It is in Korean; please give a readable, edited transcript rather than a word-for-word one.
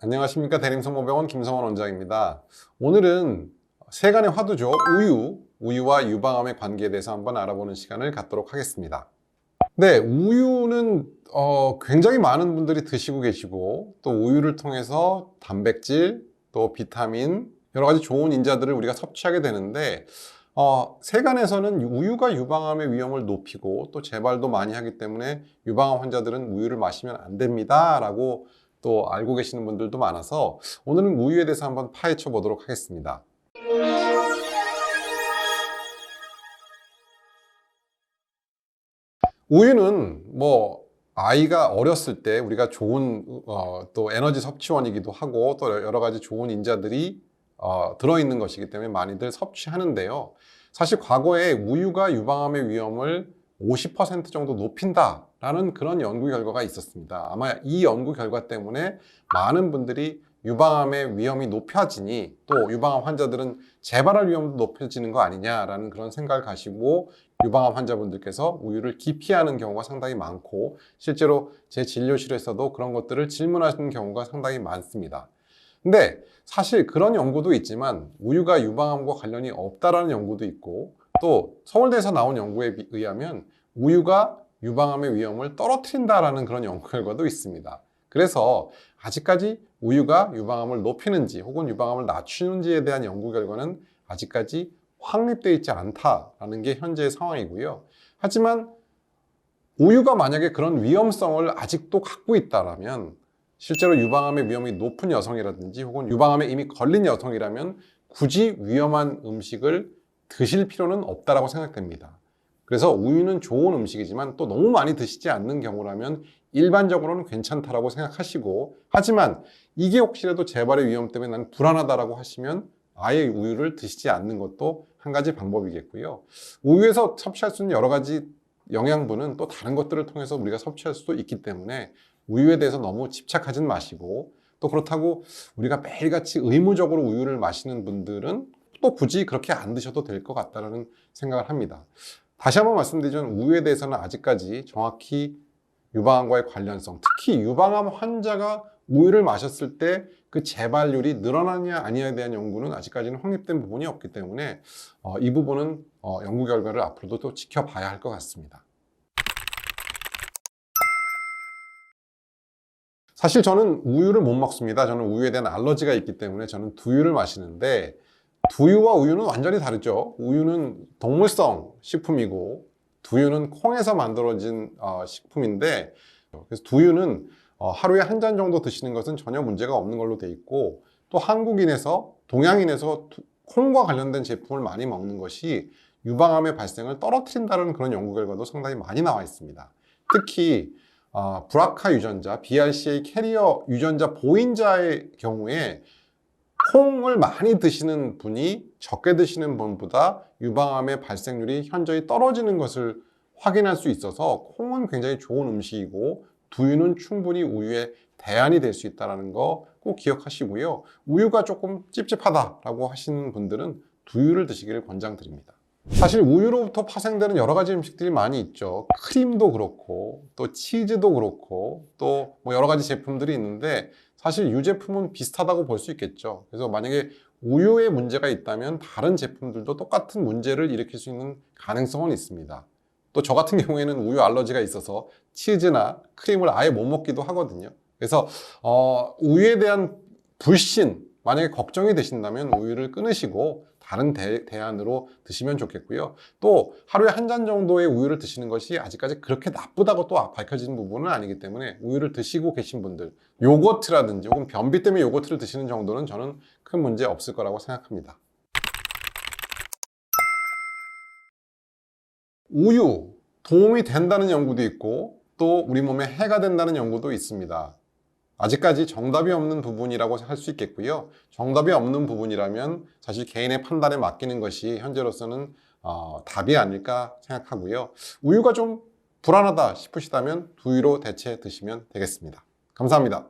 안녕하십니까. 대림성모병원 김성원 원장입니다. 오늘은 세간의 화두죠. 우유와 유방암의 관계에 대해서 한번 알아보는 시간을 갖도록 하겠습니다. 네, 우유는 굉장히 많은 분들이 드시고 계시고, 또 우유를 통해서 단백질, 또 비타민, 여러 가지 좋은 인자들을 우리가 섭취하게 되는데, 세간에서는 우유가 유방암의 위험을 높이고 또 재발도 많이 하기 때문에 유방암 환자들은 우유를 마시면 안 됩니다 라고 또 알고 계시는 분들도 많아서 오늘은 우유에 대해서 한번 파헤쳐 보도록 하겠습니다. 우유는 아이가 어렸을 때 우리가 좋은 또 에너지 섭취원이기도 하고 또 여러 가지 좋은 인자들이 들어있는 것이기 때문에 많이들 섭취하는데요. 사실 과거에 우유가 유방암의 위험을 50% 정도 높인다라는 그런 연구 결과가 있었습니다. 아마 이 연구 결과 때문에 많은 분들이 유방암의 위험이 높아지니 또 유방암 환자들은 재발할 위험도 높아지는 거 아니냐라는 그런 생각을 가지고 유방암 환자분들께서 우유를 기피하는 경우가 상당히 많고 실제로 제 진료실에서도 그런 것들을 질문하시는 경우가 상당히 많습니다. 근데 사실 그런 연구도 있지만 우유가 유방암과 관련이 없다라는 연구도 있고 또 서울대에서 나온 연구에 의하면 우유가 유방암의 위험을 떨어뜨린다라는 그런 연구 결과도 있습니다. 그래서 아직까지 우유가 유방암을 높이는지 혹은 유방암을 낮추는지에 대한 연구 결과는 아직까지 확립되어 있지 않다라는 게 현재의 상황이고요. 하지만 우유가 만약에 그런 위험성을 아직도 갖고 있다면 실제로 유방암의 위험이 높은 여성이라든지 혹은 유방암에 이미 걸린 여성이라면 굳이 위험한 음식을 드실 필요는 없다라고 생각됩니다. 그래서 우유는 좋은 음식이지만 또 너무 많이 드시지 않는 경우라면 일반적으로는 괜찮다라고 생각하시고, 하지만 이게 혹시라도 재발의 위험 때문에 난 불안하다라고 하시면 아예 우유를 드시지 않는 것도 한 가지 방법이겠고요. 우유에서 섭취할 수 있는 여러 가지 영양분은 또 다른 것들을 통해서 우리가 섭취할 수도 있기 때문에 우유에 대해서 너무 집착하진 마시고, 또 그렇다고 우리가 매일같이 의무적으로 우유를 마시는 분들은 또 굳이 그렇게 안 드셔도 될 것 같다는 생각을 합니다. 다시 한번 말씀드리자면 우유에 대해서는 아직까지 정확히 유방암과의 관련성, 특히 유방암 환자가 우유를 마셨을 때 그 재발률이 늘어나냐 아니냐에 대한 연구는 아직까지는 확립된 부분이 없기 때문에 이 부분은 연구 결과를 앞으로도 또 지켜봐야 할 것 같습니다. 사실 저는 우유를 못 먹습니다. 저는 우유에 대한 알러지가 있기 때문에 저는 두유를 마시는데, 두유와 우유는 완전히 다르죠. 우유는 동물성 식품이고 두유는 콩에서 만들어진 식품인데, 그래서 두유는 하루에 한 잔 정도 드시는 것은 전혀 문제가 없는 걸로 돼 있고, 또 한국인에서 동양인에서 콩과 관련된 제품을 많이 먹는 것이 유방암의 발생을 떨어뜨린다는 그런 연구 결과도 상당히 많이 나와 있습니다. 특히 브라카 유전자, BRCA 캐리어 유전자 보인자의 경우에 콩을 많이 드시는 분이 적게 드시는 분보다 유방암의 발생률이 현저히 떨어지는 것을 확인할 수 있어서 콩은 굉장히 좋은 음식이고 두유는 충분히 우유의 대안이 될 수 있다는 거 꼭 기억하시고요. 우유가 조금 찝찝하다라고 하시는 분들은 두유를 드시기를 권장드립니다. 사실 우유로부터 파생되는 여러 가지 음식들이 많이 있죠. 크림도 그렇고 또 치즈도 그렇고 또 여러 가지 제품들이 있는데 사실 유제품은 비슷하다고 볼 수 있겠죠. 그래서 만약에 우유에 문제가 있다면 다른 제품들도 똑같은 문제를 일으킬 수 있는 가능성은 있습니다. 또 저 같은 경우에는 우유 알러지가 있어서 치즈나 크림을 아예 못 먹기도 하거든요. 그래서 우유에 대한 불신, 만약에 걱정이 되신다면 우유를 끊으시고 다른 대안으로 드시면 좋겠고요. 또 하루에 한 잔 정도의 우유를 드시는 것이 아직까지 그렇게 나쁘다고 또 밝혀진 부분은 아니기 때문에 우유를 드시고 계신 분들, 요거트라든지 혹은 변비 때문에 요거트를 드시는 정도는 저는 큰 문제 없을 거라고 생각합니다. 우유, 도움이 된다는 연구도 있고 또 우리 몸에 해가 된다는 연구도 있습니다. 아직까지 정답이 없는 부분이라고 할 수 있겠고요. 정답이 없는 부분이라면 사실 개인의 판단에 맡기는 것이 현재로서는 답이 아닐까 생각하고요. 우유가 좀 불안하다 싶으시다면 두유로 대체 드시면 되겠습니다. 감사합니다.